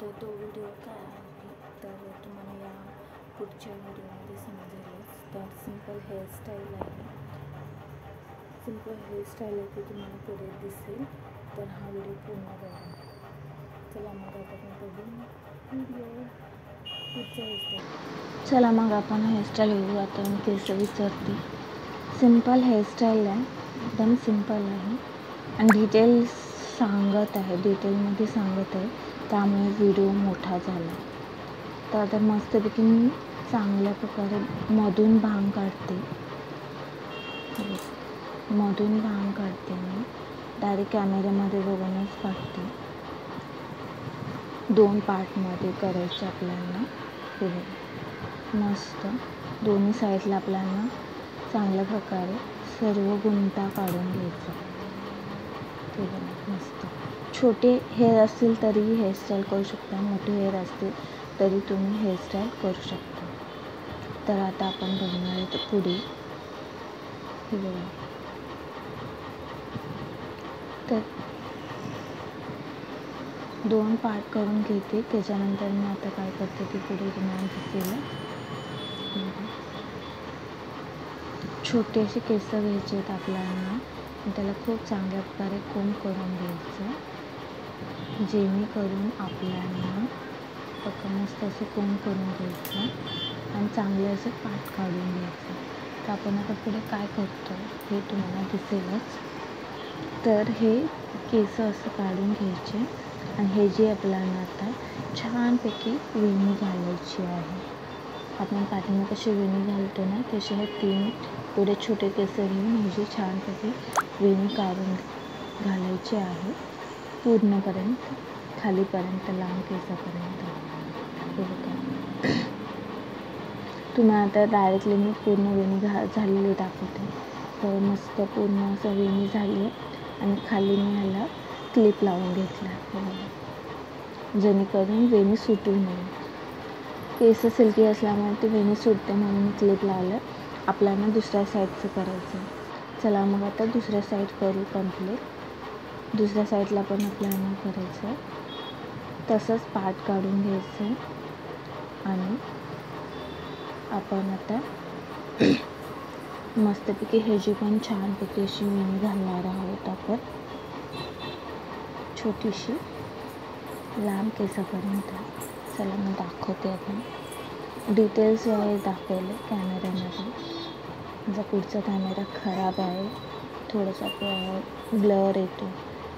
तर तो व्हिडिओ काय आहे तर तुम्हाला या पुढच्या व्हिडिओमध्ये समजेलच. तर सिंपल हेअरस्टाईल आहे, सिंपल हेअरस्टाईल आहे ती तुम्हाला पुढे दिसेल. तर हा व्हिडिओ पूर्ण बघा. चला मग आपण बघू व्हिडिओ पुढचा हेअरस्टाईल. चला मग आपण हेअरस्टाईल बघू. आता मी केस विचारते. सिंपल हेअरस्टाईल आहे, एकदम सिंपल आहे आणि डिटेल्स सांगत आहे, डिटेलमध्ये सांगत आहे, त्यामुळे व्हिडिओ मोठा झाला. तर आता मस्तपैकी मी चांगल्या प्रकारे मधून भांग काढते, मधून भांग काढते. मी डायरेक्ट कॅमेऱ्यामध्ये बघूनच काढते. 2 पार्टमध्ये करायचं आपल्याला. मस्त दोन्ही साईडला आपल्याला चांगल्या प्रकारे सर्व गुंता काढून घ्यायचा. ते बघा मस्त. छोटे हेअर असतील तरीही हेअरस्टाईल करू शकता, मोठे हेअर असतील तरी तुम्ही हेअरस्टाईल करू शकता. तर आता आपण बघणार आहे तर पुढे हे बघा. तर 2 पार्ट करून घेते. त्याच्यानंतर मी आता काय करते ते पुढे तुम्हाला दिसेल. छोटे असे केस घ्यायचे आहेत आपल्याला. त्याला खूप चांगल्या प्रकारे कोंब करून घ्यायचं, जेणेकरून आपल्याला मस्त असे कोंब करून घ्यायचं आणि चांगले असे पाट काढून घ्यायचं. तर आपण आता पुढे काय करतो हे तुम्हाला दिसेलच. तर हे केस असं काढून घ्यायचे आणि हे जे आपल्याला आता छानपैकी वेणी घालायची आहे. आपण पाठीमागे कशी वेणी घालतो ना तसे हे 3 पुढे छोटे केस घेऊन हे जे छानपैकी वेणी काढून घालायची आहे पूर्णपर्यंत, खालीपर्यंत, लांब केसापर्यंत. हे बघा. तुम्हाला आता डायरेक्टली मी पूर्ण वेणी झालेली दाखवते. तर मस्त पूर्ण असं वेणी झाली आणि खाली मी ह्याला क्लिप लावून घेतला, जेणेकरून वेणी सुटू नये. केस सिल्की असल्यामुळे ती वेणी सुटते म्हणून मी क्लिप लावलं. आपल्याला दुसऱ्या साईडचं करायचं. चला मग आता दुसऱ्या साईड करू कंप्लीट. दुसऱ्या साईडला पण आपल्याला करायचं. तसंच पार्ट काढून घ्यायचं आणि आपण आता मस्तपैकी ह्याची पण छानपैकी अशी वेणी घालणार आहोत आपण, छोटीशी लांब केसापर्यंत. चला मी दाखवते. आपण डिटेल्स वाईज दाखवले कॅमेऱ्यामध्ये. माझा पुढचा कॅमेरा खराब आहे, थोडासा ब्लर येतो,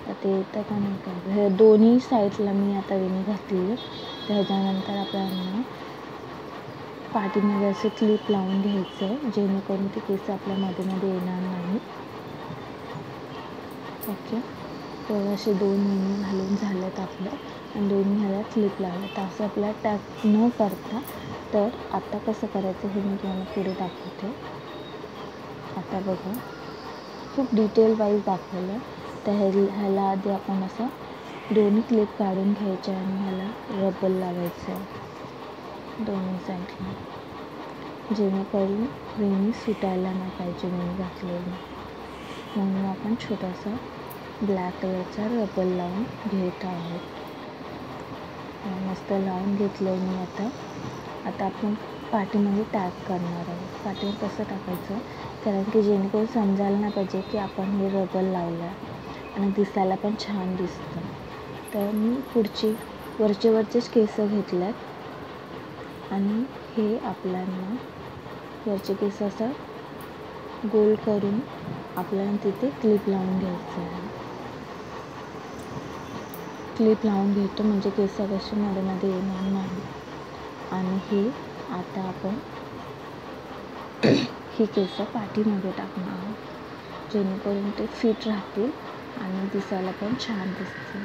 तर ते येतं का नाही का. हे दोन्ही साईडला मी आता वेणी घातली. त्याच्यानंतर आपल्याला पाठीमध्ये असे क्लिप लावून घ्यायचं आहे, जेणेकरून ते केस आपल्या मध्ये येणार नाही. ओके. तर असे 2 वेणी घालून झाल्यात आपलं आणि दोन्ही ह्याला क्लिप लावलं. तर असं आपल्याला टॅग न करता, तर आता कसं करायचं हे मी तुम्हाला पुढे दाखवते. आता बघा, खूप डिटेल वाईज दाखवलं. तर ह्याला आधी आपण असं दोन्ही क्लिप काढून घ्यायच्या आणि ह्याला रबर लावायचं दोन्ही साईडला, जेणेकरून वेणी सुटायला नाही पाहिजे वेणी घातलेली. म्हणून आपण छोटासा ब्लॅक कलरचा रबर लावून घेत आहोत. मस्त लावून घेतलं आहे मी. आता आपण पाठीमध्ये टॅग करणार आहोत. पाठीवर कसं टाकायचं, कारण की जेणेकरून समजायला नाही पाहिजे की आपण हे रबर लावलं आहे आणि दिसायला पण छान दिसतं. तर मी पुढची वरचेच केस घेतल्यात आणि हे आपल्याला वरचे केस असं गोल करून आपल्याला तिथे क्लिप लावून घ्यायचं आहे. क्लिप लावून घेतो म्हणजे केस कशी मध्ये येणार नाही. आणि हे आता आपण ही केस पाठीमध्ये टाकणार आहोत, जेणेकरून ते फिट राहतील आणि दिसायला पण छान दिसतील.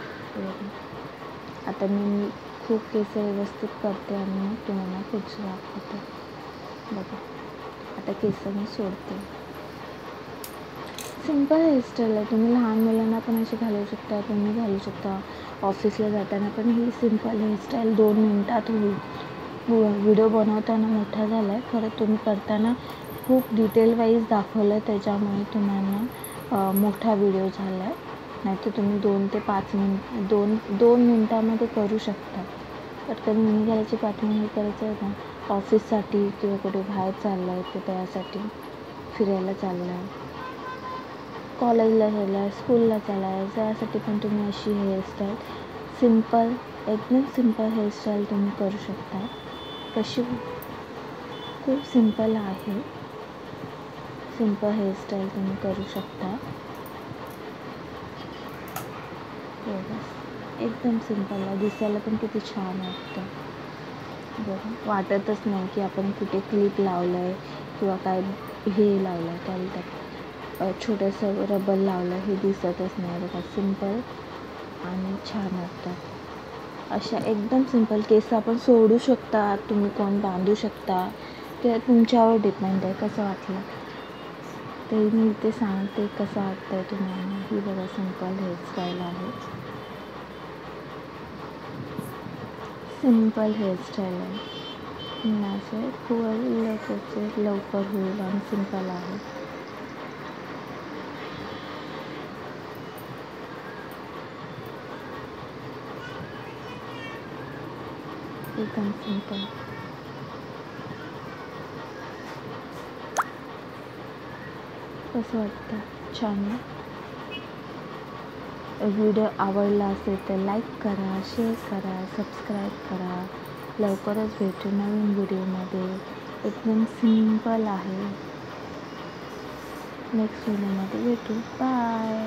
आता मी खूप केस व्यवस्थित करते आणि मग तुम्हाला पुढचं दाखवते. बघा, आता केस मी सोडते. सिंपल हेअरस्टाईल आहे. तुम्ही लहान मुलांना पण अशी घालू शकता, तुम्ही घालू शकता. ऑफिसला जाताना पण ही सिंपल हेअरस्टाईल 2 मिनटात होईल. व्हिडिओ बनवताना मोठा झाला आहे, खरं तुम्ही करताना खूप डिटेल वाईज दाखवलं आहे, त्याच्यामुळे तुम्हाला मोठा व्हिडिओ झाला आहे. नाहीतर तुम्ही 2 ते 5 मिनिटामध्ये करू शकता. पटकन मिनी घालायची, पाठवून हे करायचं आहे ना ऑफिससाठी किंवा कुठे बाहेर चाललं आहे तर त्यासाठी, फिरायला चाललं आहे, कॉलेजला चाललं आहे, स्कूलला चालला आहे, त्यासाठी पण तुम्ही अशी हेअरस्टाईल सिम्पल, एकदम सिम्पल हेअरस्टाईल तुम्ही करू शकता. कशी खूप सिम्पल आहे, सिम्पल हेअरस्टाईल तुम्ही करू शकता. एकदम सिम्पल आहे, दिसायला पण किती छान वाटतं बघा. वाटतच नाही की आपण कुठे क्लिप लावलं आहे किंवा काय हे लावलं आहे, काय बोलतात छोटंसं रबर लावलं हे दिसतच नाही बघा. सिम्पल आणि छान वाटतात अशा एकदम सिम्पल. केस आपण सोडू शकता, तुम्ही कोण बांधू शकता, ते तुमच्यावर डिपेंड आहे कसं वाटलं ते. मी इथे सांगते कसं वाटतं आहे तुम्हाला. ही बघा सिम्पल हेअरस्टाईल आहे, सिम्पल हेअरस्टाईल आहे. माझं खूप लवकर होईल आणि सिम्पल आहे. एकदम सिम्पल. कसं वाटतं? छान ना. व्हिडिओ आवडला असेल तर लाईक करा, शेअर करा, सबस्क्राईब करा. लवकरच भेटू नवीन व्हिडिओमध्ये. एकदम सिम्पल आहे. नेक्स्ट व्हिडिओमध्ये भेटू. बाय.